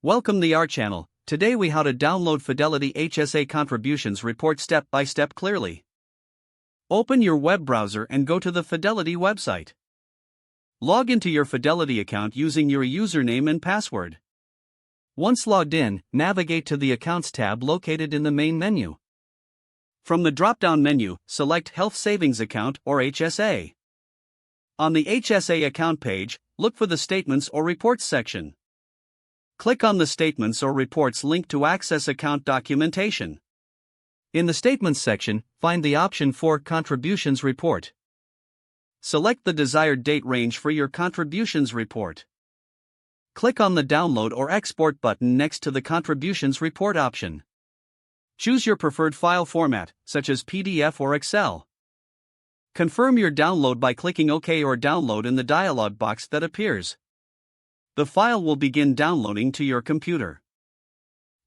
Welcome to our channel. Today we how to download Fidelity HSA contributions report step by step clearly. Open your web browser and go to the Fidelity website. Log into your Fidelity account using your username and password. Once logged in, navigate to the Accounts tab located in the main menu. From the drop-down menu, select Health Savings Account or HSA. On the HSA account page, look for the Statements or Reports section. Click on the Statements or Reports link to access account documentation. In the Statements section, find the option for Contributions Report. Select the desired date range for your contributions report. Click on the Download or Export button next to the Contributions Report option. Choose your preferred file format, such as PDF or Excel. Confirm your download by clicking OK or Download in the dialog box that appears. The file will begin downloading to your computer.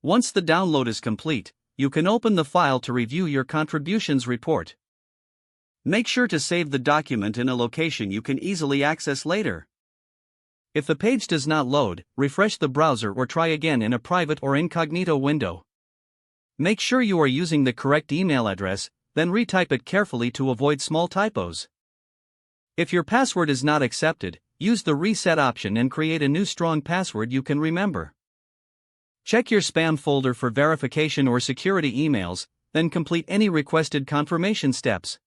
Once the download is complete, you can open the file to review your contributions report. Make sure to save the document in a location you can easily access later. If the page does not load, refresh the browser or try again in a private or incognito window. Make sure you are using the correct email address, then retype it carefully to avoid small typos. If your password is not accepted, use the reset option and create a new strong password you can remember. Check your spam folder for verification or security emails, then complete any requested confirmation steps.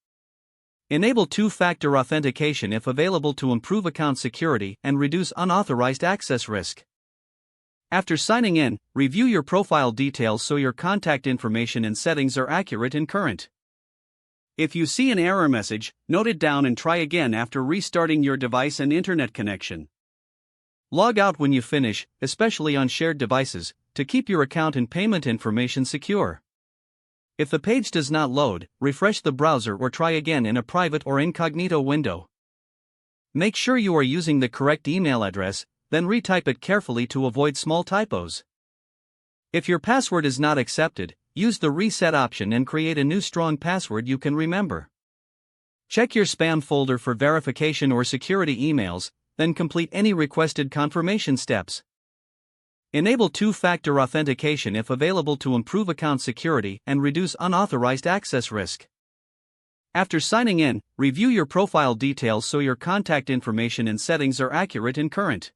Enable two-factor authentication if available to improve account security and reduce unauthorized access risk. After signing in, review your profile details so your contact information and settings are accurate and current. If you see an error message, note it down and try again after restarting your device and internet connection. Log out when you finish, especially on shared devices, to keep your account and payment information secure. If the page does not load, refresh the browser or try again in a private or incognito window. Make sure you are using the correct email address, then retype it carefully to avoid small typos. If your password is not accepted, use the reset option and create a new strong password you can remember. Check your spam folder for verification or security emails, then complete any requested confirmation steps. Enable two-factor authentication if available to improve account security and reduce unauthorized access risk. After signing in, review your profile details so your contact information and settings are accurate and current.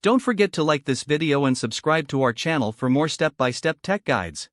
Don't forget to like this video and subscribe to our channel for more step-by-step tech guides.